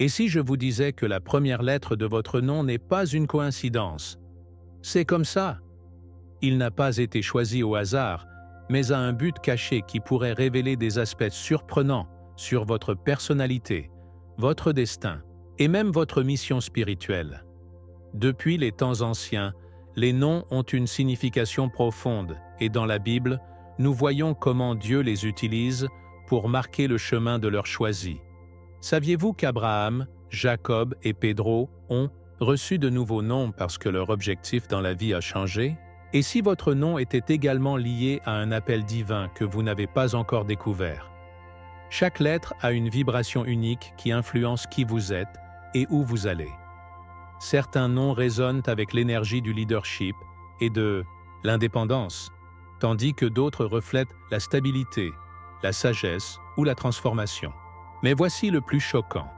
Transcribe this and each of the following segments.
Et si je vous disais que la première lettre de votre nom n'est pas une coïncidence? C'est comme ça. Il n'a pas été choisi au hasard, mais a un but caché qui pourrait révéler des aspects surprenants sur votre personnalité, votre destin et même votre mission spirituelle. Depuis les temps anciens, les noms ont une signification profonde et dans la Bible, nous voyons comment Dieu les utilise pour marquer le chemin de leur choisi. Saviez-vous qu'Abraham, Jacob et Pedro ont reçu de nouveaux noms parce que leur objectif dans la vie a changé? Et si votre nom était également lié à un appel divin que vous n'avez pas encore découvert? Chaque lettre a une vibration unique qui influence qui vous êtes et où vous allez. Certains noms résonnent avec l'énergie du leadership et de l'indépendance, tandis que d'autres reflètent la stabilité, la sagesse ou la transformation. Mais voici le plus choquant.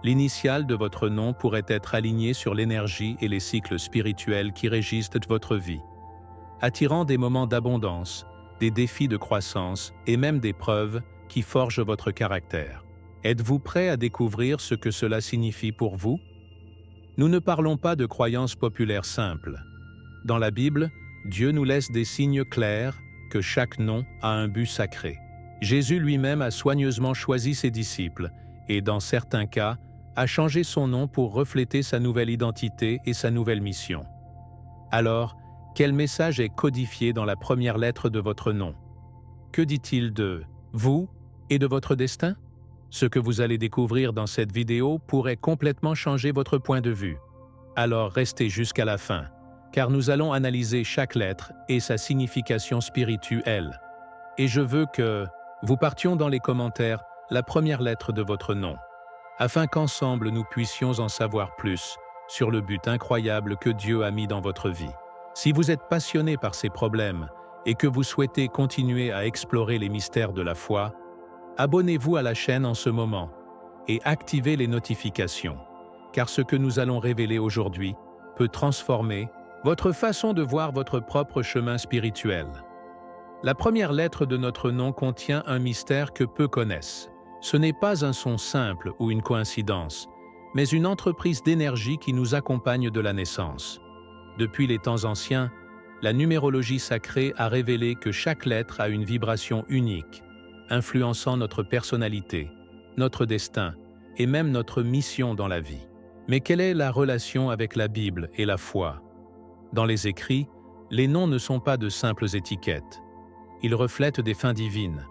L'initiale de votre nom pourrait être alignée sur l'énergie et les cycles spirituels qui régissent votre vie, attirant des moments d'abondance, des défis de croissance et même des preuves qui forgent votre caractère. Êtes-vous prêt à découvrir ce que cela signifie pour vous? Nous ne parlons pas de croyances populaires simples. Dans la Bible, Dieu nous laisse des signes clairs que chaque nom a un but sacré. Jésus lui-même a soigneusement choisi ses disciples et, dans certains cas, a changé son nom pour refléter sa nouvelle identité et sa nouvelle mission. Alors, quel message est codifié dans la première lettre de votre nom? Que dit-il de vous et de votre destin? Ce que vous allez découvrir dans cette vidéo pourrait complètement changer votre point de vue. Alors restez jusqu'à la fin, car nous allons analyser chaque lettre et sa signification spirituelle. Et je veux que vous partions dans les commentaires la première lettre de votre nom, afin qu'ensemble nous puissions en savoir plus sur le but incroyable que Dieu a mis dans votre vie. Si vous êtes passionné par ces problèmes et que vous souhaitez continuer à explorer les mystères de la foi, abonnez-vous à la chaîne en ce moment et activez les notifications, car ce que nous allons révéler aujourd'hui peut transformer votre façon de voir votre propre chemin spirituel. La première lettre de notre nom contient un mystère que peu connaissent. Ce n'est pas un son simple ou une coïncidence, mais une entreprise d'énergie qui nous accompagne de la naissance. Depuis les temps anciens, la numérologie sacrée a révélé que chaque lettre a une vibration unique, influençant notre personnalité, notre destin et même notre mission dans la vie. Mais quelle est la relation avec la Bible et la foi? Dans les écrits, les noms ne sont pas de simples étiquettes. Ils reflètent des fins divines.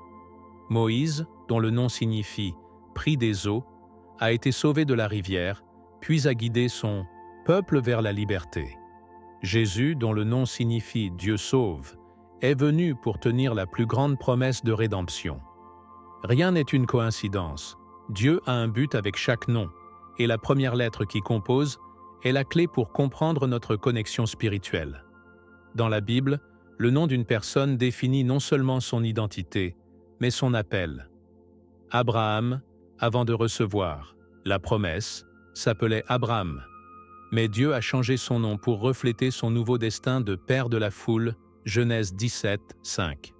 Moïse, dont le nom signifie « pris des eaux », a été sauvé de la rivière, puis a guidé son peuple vers la liberté. Jésus, dont le nom signifie « Dieu sauve », est venu pour tenir la plus grande promesse de rédemption. Rien n'est une coïncidence. Dieu a un but avec chaque nom, et la première lettre qui compose est la clé pour comprendre notre connexion spirituelle. Dans la Bible, le nom d'une personne définit non seulement son identité, mais son appel. Abraham, avant de recevoir la promesse, s'appelait Abram, mais Dieu a changé son nom pour refléter son nouveau destin de père de la foule, Genèse 17, 5.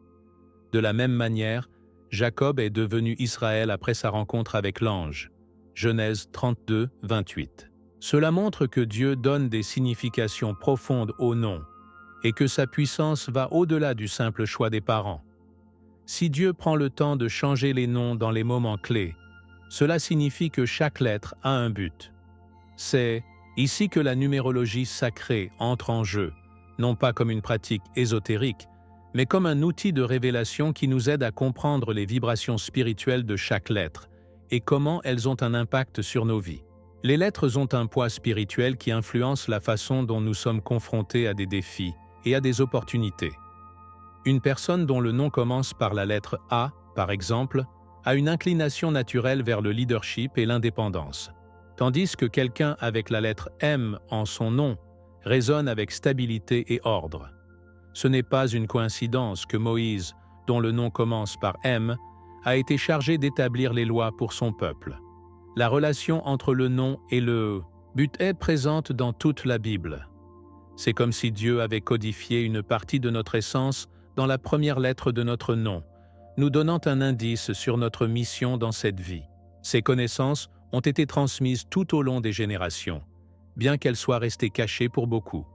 De la même manière, Jacob est devenu Israël après sa rencontre avec l'ange, Genèse 32, 28. Cela montre que Dieu donne des significations profondes aux noms et que sa puissance va au-delà du simple choix des parents. Si Dieu prend le temps de changer les noms dans les moments clés, cela signifie que chaque lettre a un but. C'est ici que la numérologie sacrée entre en jeu, non pas comme une pratique ésotérique, mais comme un outil de révélation qui nous aide à comprendre les vibrations spirituelles de chaque lettre et comment elles ont un impact sur nos vies. Les lettres ont un poids spirituel qui influence la façon dont nous sommes confrontés à des défis et à des opportunités. Une personne dont le nom commence par la lettre A, par exemple, a une inclination naturelle vers le leadership et l'indépendance, tandis que quelqu'un avec la lettre M en son nom résonne avec stabilité et ordre. Ce n'est pas une coïncidence que Moïse, dont le nom commence par M, a été chargé d'établir les lois pour son peuple. La relation entre le nom et le but est présente dans toute la Bible. C'est comme si Dieu avait codifié une partie de notre essence dans la première lettre de notre nom, nous donnant un indice sur notre mission dans cette vie. Ces connaissances ont été transmises tout au long des générations, bien qu'elles soient restées cachées pour beaucoup.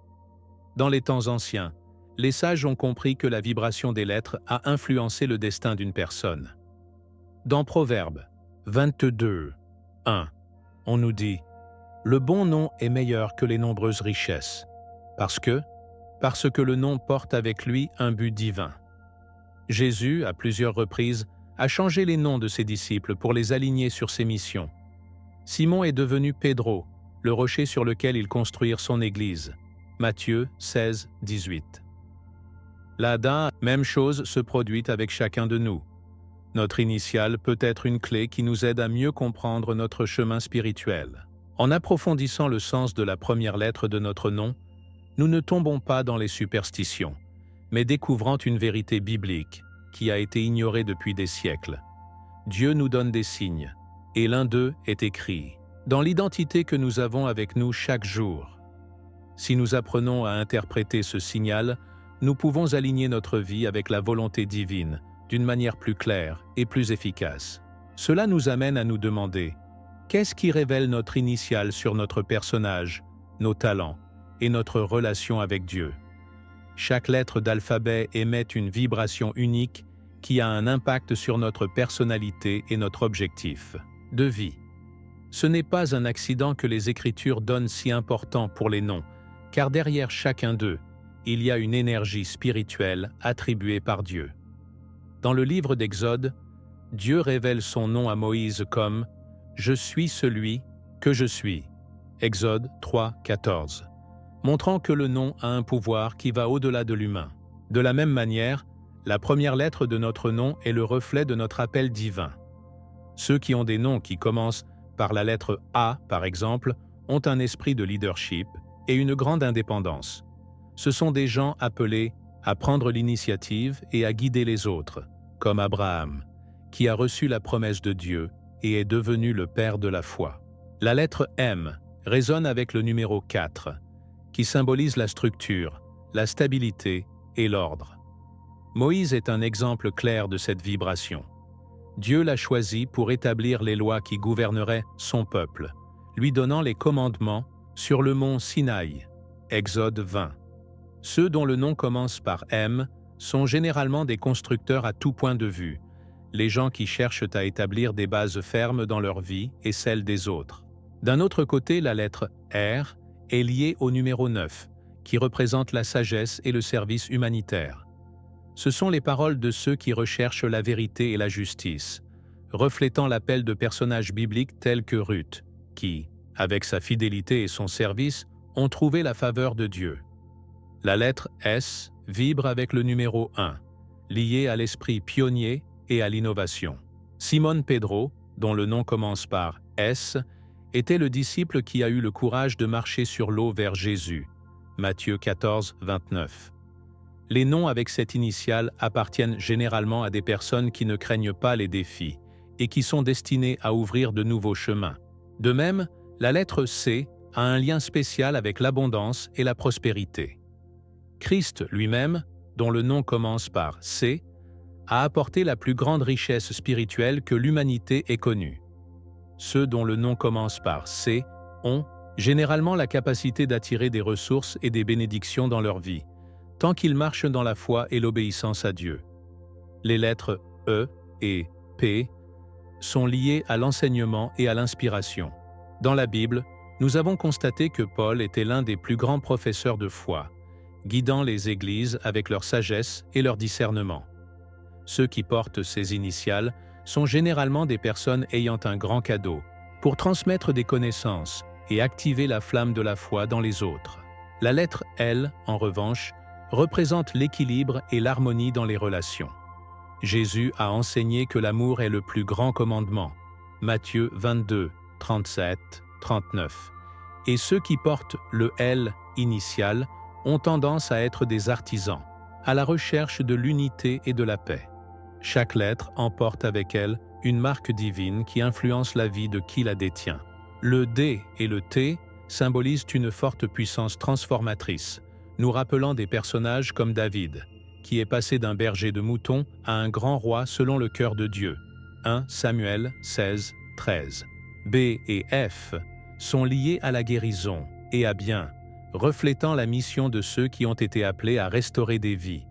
Dans les temps anciens, les sages ont compris que la vibration des lettres a influencé le destin d'une personne. Dans Proverbes 22, 1, on nous dit « Le bon nom est meilleur que les nombreuses richesses, parce que le nom porte avec lui un but divin. » Jésus, à plusieurs reprises, a changé les noms de ses disciples pour les aligner sur ses missions. Simon est devenu Pedro, le rocher sur lequel ils construirent son église. Matthieu 16, 18. Là, même chose se produit avec chacun de nous. Notre initiale peut être une clé qui nous aide à mieux comprendre notre chemin spirituel. En approfondissant le sens de la première lettre de notre nom, nous ne tombons pas dans les superstitions, mais découvrant une vérité biblique qui a été ignorée depuis des siècles. Dieu nous donne des signes, et l'un d'eux est écrit dans l'identité que nous avons avec nous chaque jour. Si nous apprenons à interpréter ce signal, nous pouvons aligner notre vie avec la volonté divine d'une manière plus claire et plus efficace. Cela nous amène à nous demander qu'est-ce qui révèle notre initiale sur notre personnage, nos talents et notre relation avec Dieu. Chaque lettre d'alphabet émet une vibration unique qui a un impact sur notre personnalité et notre objectif de vie. Ce n'est pas un accident que les Écritures donnent si important pour les noms, car derrière chacun d'eux, il y a une énergie spirituelle attribuée par Dieu. Dans le livre d'Exode, Dieu révèle son nom à Moïse comme « Je suis celui que je suis » Exode 3, 14, montrant que le nom a un pouvoir qui va au-delà de l'humain. De la même manière, la première lettre de notre nom est le reflet de notre appel divin. Ceux qui ont des noms qui commencent par la lettre A, par exemple, ont un esprit de leadership et une grande indépendance. Ce sont des gens appelés à prendre l'initiative et à guider les autres, comme Abraham, qui a reçu la promesse de Dieu et est devenu le père de la foi. La lettre M résonne avec le numéro 4, qui symbolise la structure, la stabilité et l'ordre. Moïse est un exemple clair de cette vibration. Dieu l'a choisi pour établir les lois qui gouverneraient son peuple, lui donnant les commandements sur le mont Sinaï, Exode 20. Ceux dont le nom commence par M sont généralement des constructeurs à tout point de vue, les gens qui cherchent à établir des bases fermes dans leur vie et celle des autres. D'un autre côté, la lettre R est liée au numéro 9, qui représente la sagesse et le service humanitaire. Ce sont les paroles de ceux qui recherchent la vérité et la justice, reflétant l'appel de personnages bibliques tels que Ruth, qui, avec sa fidélité et son service, ont trouvé la faveur de Dieu. La lettre S vibre avec le numéro 1, lié à l'esprit pionnier et à l'innovation. Simon Pedro, dont le nom commence par S, était le disciple qui a eu le courage de marcher sur l'eau vers Jésus. Matthieu 14, 29. Les noms avec cette initiale appartiennent généralement à des personnes qui ne craignent pas les défis et qui sont destinées à ouvrir de nouveaux chemins. De même, la lettre C a un lien spécial avec l'abondance et la prospérité. Christ lui-même, dont le nom commence par C, a apporté la plus grande richesse spirituelle que l'humanité ait connue. Ceux dont le nom commence par C ont généralement la capacité d'attirer des ressources et des bénédictions dans leur vie, tant qu'ils marchent dans la foi et l'obéissance à Dieu. Les lettres E et P sont liées à l'enseignement et à l'inspiration. Dans la Bible, nous avons constaté que Paul était l'un des plus grands professeurs de foi, guidant les églises avec leur sagesse et leur discernement. Ceux qui portent ces initiales sont généralement des personnes ayant un grand cadeau pour transmettre des connaissances et activer la flamme de la foi dans les autres. La lettre L, en revanche, représente l'équilibre et l'harmonie dans les relations. Jésus a enseigné que l'amour est le plus grand commandement, Matthieu 22, 37, 39. Et ceux qui portent le L initial ont tendance à être des artisans, à la recherche de l'unité et de la paix. Chaque lettre emporte avec elle une marque divine qui influence la vie de qui la détient. Le D et le T symbolisent une forte puissance transformatrice, nous rappelant des personnages comme David, qui est passé d'un berger de moutons à un grand roi selon le cœur de Dieu. 1 Samuel 16, 13. B et F sont liés à la guérison et à bien, reflétant la mission de ceux qui ont été appelés à restaurer des vies.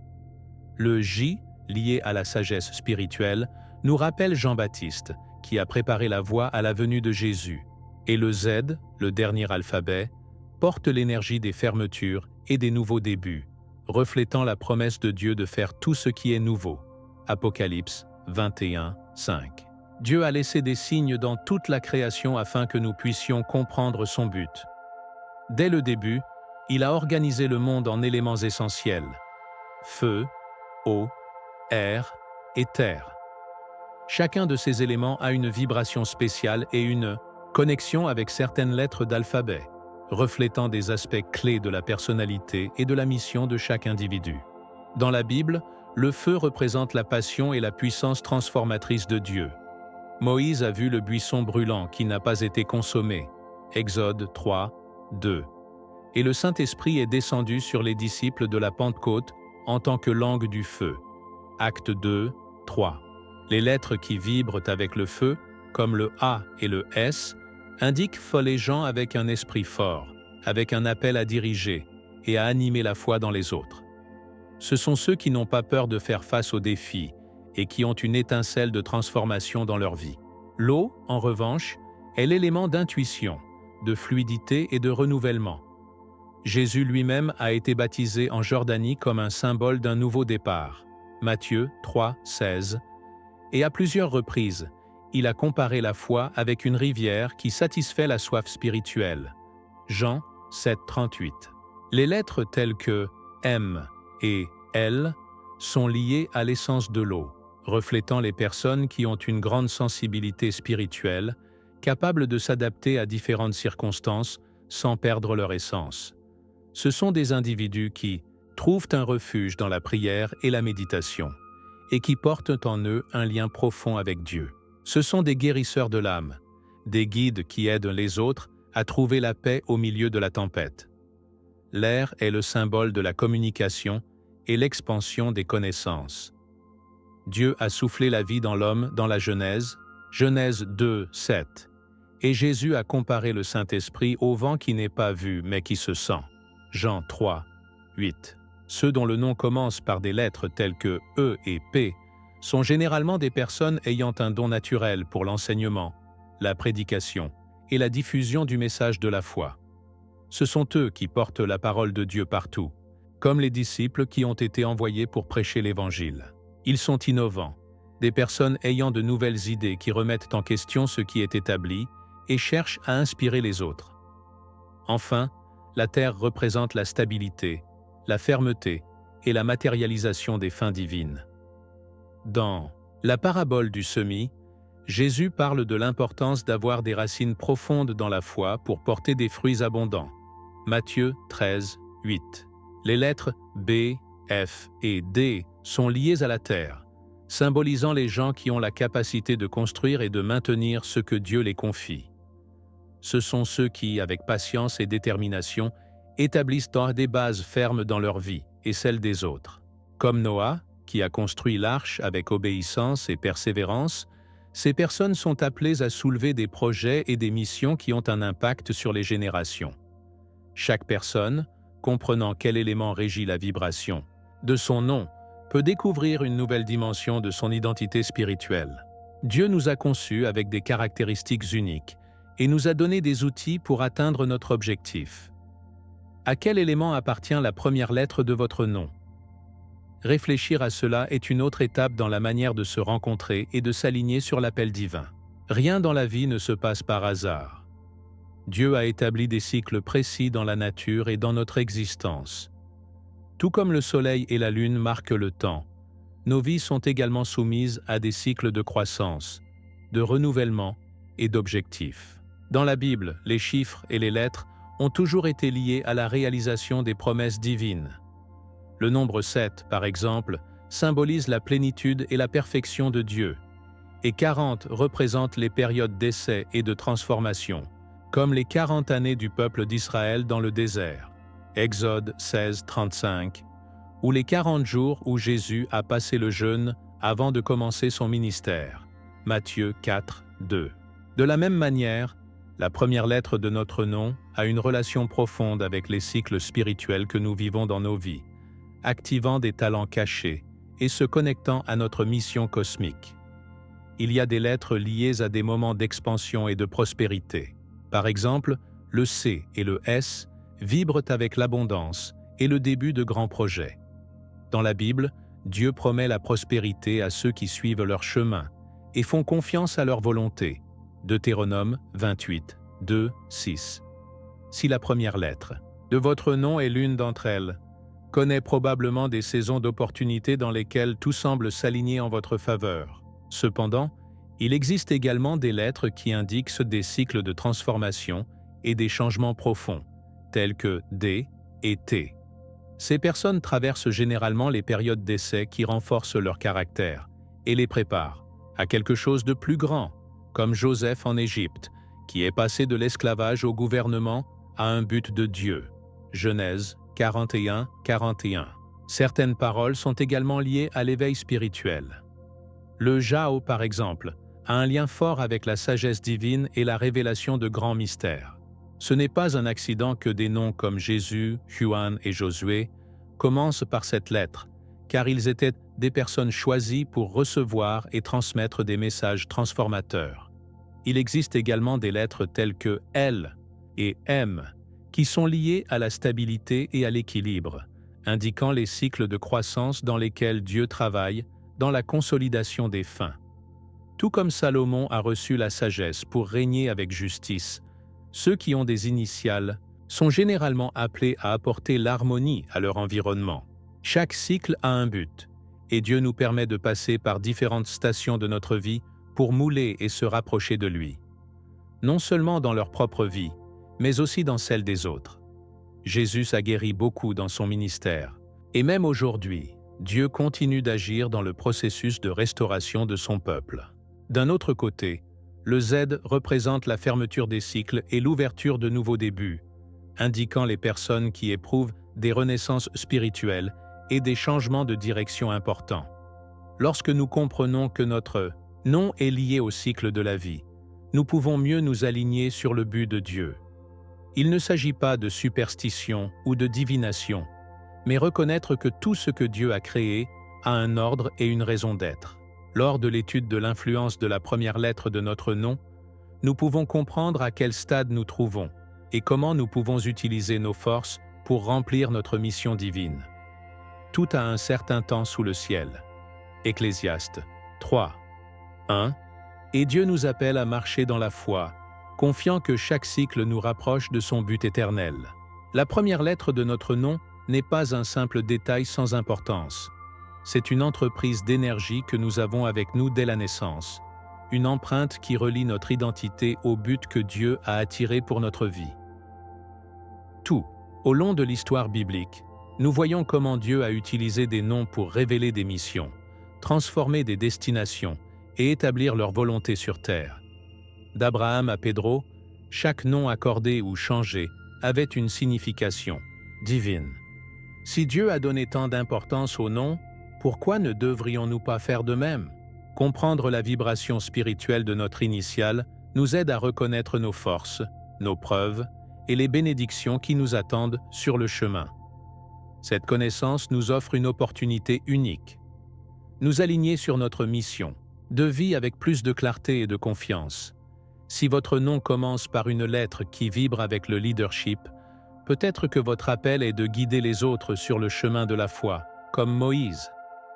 Le J, lié à la sagesse spirituelle, nous rappelle Jean-Baptiste, qui a préparé la voie à la venue de Jésus. Et le Z, le dernier alphabet, porte l'énergie des fermetures et des nouveaux débuts, reflétant la promesse de Dieu de faire tout ce qui est nouveau. Apocalypse 21, 5. Dieu a laissé des signes dans toute la création afin que nous puissions comprendre son but. Dès le début, il a organisé le monde en éléments essentiels: feu, eau, air et terre. Chacun de ces éléments a une vibration spéciale et une connexion avec certaines lettres d'alphabet, reflétant des aspects clés de la personnalité et de la mission de chaque individu. Dans la Bible, le feu représente la passion et la puissance transformatrice de Dieu. Moïse a vu le buisson brûlant qui n'a pas été consommé, Exode 3, 2. Et le Saint-Esprit est descendu sur les disciples de la Pentecôte en tant que langue du feu, Actes 2, 3. Les lettres qui vibrent avec le feu, comme le A et le S, indiquent les gens avec un esprit fort, avec un appel à diriger et à animer la foi dans les autres. Ce sont ceux qui n'ont pas peur de faire face aux défis et qui ont une étincelle de transformation dans leur vie. L'eau, en revanche, est l'élément d'intuition, de fluidité et de renouvellement. Jésus lui-même a été baptisé en Jordanie comme un symbole d'un nouveau départ, Matthieu 3, 16, et à plusieurs reprises, il a comparé la foi avec une rivière qui satisfait la soif spirituelle, Jean 7, 38. Les lettres telles que M et L sont liées à l'essence de l'eau, reflétant les personnes qui ont une grande sensibilité spirituelle, capables de s'adapter à différentes circonstances sans perdre leur essence. Ce sont des individus qui trouvent un refuge dans la prière et la méditation, et qui portent en eux un lien profond avec Dieu. Ce sont des guérisseurs de l'âme, des guides qui aident les autres à trouver la paix au milieu de la tempête. L'air est le symbole de la communication et l'expansion des connaissances. Dieu a soufflé la vie dans l'homme dans la Genèse, Genèse 2, 7, et Jésus a comparé le Saint-Esprit au vent qui n'est pas vu mais qui se sent, Jean 3, 8. Ceux dont le nom commence par des lettres telles que E et P sont généralement des personnes ayant un don naturel pour l'enseignement, la prédication et la diffusion du message de la foi. Ce sont eux qui portent la parole de Dieu partout, comme les disciples qui ont été envoyés pour prêcher l'Évangile. Ils sont innovants, des personnes ayant de nouvelles idées qui remettent en question ce qui est établi et cherchent à inspirer les autres. Enfin, la terre représente la stabilité, la fermeté et la matérialisation des fins divines. Dans la parabole du semis, Jésus parle de l'importance d'avoir des racines profondes dans la foi pour porter des fruits abondants. Matthieu 13, 8. Les lettres B, F et D sont liées à la terre, symbolisant les gens qui ont la capacité de construire et de maintenir ce que Dieu les confie. Ce sont ceux qui, avec patience et détermination, établissent des bases fermes dans leur vie et celle des autres. Comme Noah, qui a construit l'arche avec obéissance et persévérance, ces personnes sont appelées à soulever des projets et des missions qui ont un impact sur les générations. Chaque personne, comprenant quel élément régit la vibration de son nom, peut découvrir une nouvelle dimension de son identité spirituelle. Dieu nous a conçus avec des caractéristiques uniques et nous a donné des outils pour atteindre notre objectif. À quel élément appartient la première lettre de votre nom? Réfléchir à cela est une autre étape dans la manière de se rencontrer et de s'aligner sur l'appel divin. Rien dans la vie ne se passe par hasard. Dieu a établi des cycles précis dans la nature et dans notre existence. Tout comme le soleil et la lune marquent le temps, nos vies sont également soumises à des cycles de croissance, de renouvellement et d'objectifs. Dans la Bible, les chiffres et les lettres ont toujours été liés à la réalisation des promesses divines. Le nombre 7, par exemple, symbolise la plénitude et la perfection de Dieu, et 40 représente les périodes d'essai et de transformation, comme les 40 années du peuple d'Israël dans le désert, Exode 16, 35, ou les 40 jours où Jésus a passé le jeûne avant de commencer son ministère, Matthieu 4, 2. De la même manière, la première lettre de notre nom a une relation profonde avec les cycles spirituels que nous vivons dans nos vies, activant des talents cachés et se connectant à notre mission cosmique. Il y a des lettres liées à des moments d'expansion et de prospérité. Par exemple, le C et le S vibrent avec l'abondance et le début de grands projets. Dans la Bible, Dieu promet la prospérité à ceux qui suivent leur chemin et font confiance à leur volonté. Deutéronome 28, 2, 6. Si la première lettre de votre nom est l'une d'entre elles, connaît probablement des saisons d'opportunités dans lesquelles tout semble s'aligner en votre faveur. Cependant, il existe également des lettres qui indiquent des cycles de transformation et des changements profonds, tels que D et T. Ces personnes traversent généralement les périodes d'essai qui renforcent leur caractère et les préparent à quelque chose de plus grand, comme Joseph en Égypte, qui est passé de l'esclavage au gouvernement à un but de Dieu. Genèse 41, 41. Certaines paroles sont également liées à l'éveil spirituel. Le Jao, par exemple, a un lien fort avec la sagesse divine et la révélation de grands mystères. Ce n'est pas un accident que des noms comme Jésus, Juan et Josué commencent par cette lettre, car ils étaient des personnes choisies pour recevoir et transmettre des messages transformateurs. Il existe également des lettres telles que L et M, qui sont liées à la stabilité et à l'équilibre, indiquant les cycles de croissance dans lesquels Dieu travaille dans la consolidation des fins. Tout comme Salomon a reçu la sagesse pour régner avec justice, ceux qui ont des initiales sont généralement appelés à apporter l'harmonie à leur environnement. Chaque cycle a un but, et Dieu nous permet de passer par différentes stations de notre vie pour mouler et se rapprocher de lui. Non seulement dans leur propre vie, mais aussi dans celle des autres. Jésus a guéri beaucoup dans son ministère, et même aujourd'hui, Dieu continue d'agir dans le processus de restauration de son peuple. D'un autre côté, le Z représente la fermeture des cycles et l'ouverture de nouveaux débuts, indiquant les personnes qui éprouvent des renaissances spirituelles et des changements de direction importants. Lorsque nous comprenons que notre nom est lié au cycle de la vie, nous pouvons mieux nous aligner sur le but de Dieu. Il ne s'agit pas de superstition ou de divination, mais reconnaître que tout ce que Dieu a créé a un ordre et une raison d'être. Lors de l'étude de l'influence de la première lettre de notre nom, nous pouvons comprendre à quel stade nous trouvons et comment nous pouvons utiliser nos forces pour remplir notre mission divine. Tout a un certain temps sous le ciel. Ecclésiaste 3, 1. Et Dieu nous appelle à marcher dans la foi, confiant que chaque cycle nous rapproche de son but éternel. La première lettre de notre nom n'est pas un simple détail sans importance. C'est une entreprise d'énergie que nous avons avec nous dès la naissance, une empreinte qui relie notre identité au but que Dieu a attiré pour notre vie. Tout, au long de l'histoire biblique, nous voyons comment Dieu a utilisé des noms pour révéler des missions, transformer des destinations et établir leur volonté sur terre. D'Abraham à Pedro, chaque nom accordé ou changé avait une signification divine. Si Dieu a donné tant d'importance aux noms, pourquoi ne devrions-nous pas faire de même? Comprendre la vibration spirituelle de notre initiale nous aide à reconnaître nos forces, nos preuves et les bénédictions qui nous attendent sur le chemin. Cette connaissance nous offre une opportunité unique. Nous aligner sur notre mission, de vie avec plus de clarté et de confiance. Si votre nom commence par une lettre qui vibre avec le leadership, peut-être que votre appel est de guider les autres sur le chemin de la foi, comme Moïse.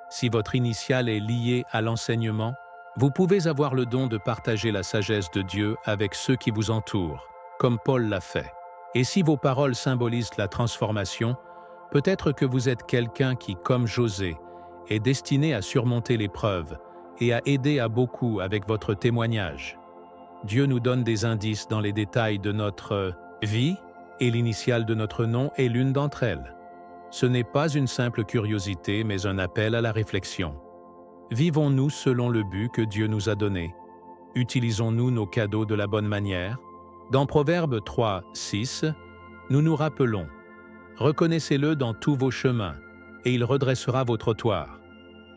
Si votre initiale est liée à l'enseignement, vous pouvez avoir le don de partager la sagesse de Dieu avec ceux qui vous entourent, comme Paul l'a fait. Et si vos paroles symbolisent la transformation, peut-être que vous êtes quelqu'un qui, comme José, est destiné à surmonter l'épreuve et à aider à beaucoup avec votre témoignage. Dieu nous donne des indices dans les détails de notre vie et l'initiale de notre nom est l'une d'entre elles. Ce n'est pas une simple curiosité, mais un appel à la réflexion. Vivons-nous selon le but que Dieu nous a donné? Utilisons-nous nos cadeaux de la bonne manière? Dans Proverbes 3, 6, nous nous rappelons « Reconnaissez-le dans tous vos chemins, et il redressera vos trottoirs. »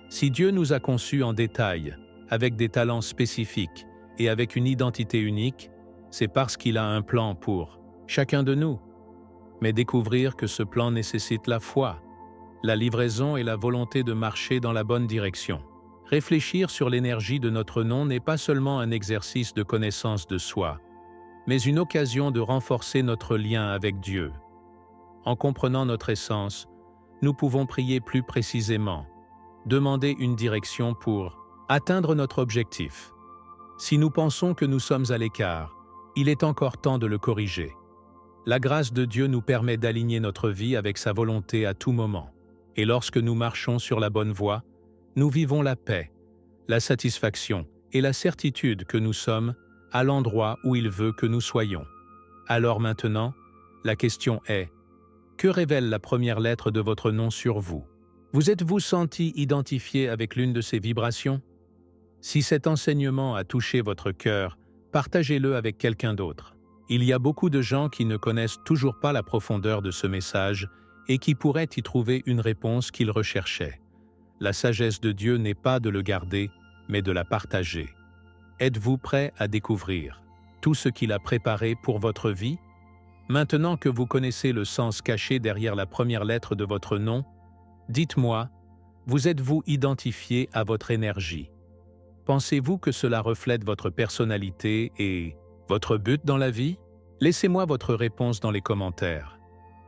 Si Dieu nous a conçus en détail, avec des talents spécifiques et avec une identité unique, c'est parce qu'il a un plan pour chacun de nous. Mais découvrir que ce plan nécessite la foi, la livraison et la volonté de marcher dans la bonne direction. Réfléchir sur l'énergie de notre nom n'est pas seulement un exercice de connaissance de soi, mais une occasion de renforcer notre lien avec Dieu. En comprenant notre essence, nous pouvons prier plus précisément, demander une direction pour atteindre notre objectif. Si nous pensons que nous sommes à l'écart, il est encore temps de le corriger. La grâce de Dieu nous permet d'aligner notre vie avec sa volonté à tout moment. Et lorsque nous marchons sur la bonne voie, nous vivons la paix, la satisfaction et la certitude que nous sommes à l'endroit où il veut que nous soyons. Alors maintenant, la question est, que révèle la première lettre de votre nom sur vous? Vous êtes-vous senti identifié avec l'une de ces vibrations? Si cet enseignement a touché votre cœur, partagez-le avec quelqu'un d'autre. Il y a beaucoup de gens qui ne connaissent toujours pas la profondeur de ce message et qui pourraient y trouver une réponse qu'ils recherchaient. La sagesse de Dieu n'est pas de le garder, mais de la partager. Êtes-vous prêt à découvrir tout ce qu'il a préparé pour votre vie? Maintenant que vous connaissez le sens caché derrière la première lettre de votre nom, dites-moi, vous êtes-vous identifié à votre énergie? Pensez-vous que cela reflète votre personnalité et votre but dans la vie? Laissez-moi votre réponse dans les commentaires.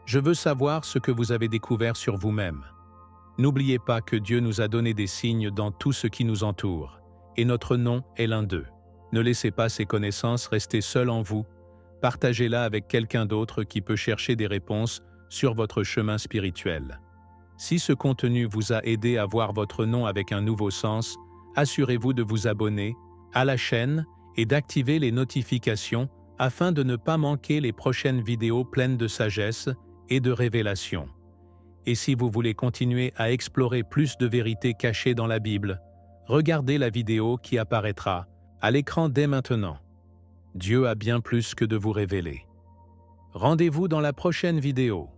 Je veux savoir ce que vous avez découvert sur vous-même. N'oubliez pas que Dieu nous a donné des signes dans tout ce qui nous entoure, et notre nom est l'un d'eux. Ne laissez pas ces connaissances rester seules en vous. Partagez-la avec quelqu'un d'autre qui peut chercher des réponses sur votre chemin spirituel. Si ce contenu vous a aidé à voir votre nom avec un nouveau sens, assurez-vous de vous abonner à la chaîne et d'activer les notifications afin de ne pas manquer les prochaines vidéos pleines de sagesse et de révélations. Et si vous voulez continuer à explorer plus de vérités cachées dans la Bible, regardez la vidéo qui apparaîtra à l'écran dès maintenant. Dieu a bien plus que de vous révéler. Rendez-vous dans la prochaine vidéo.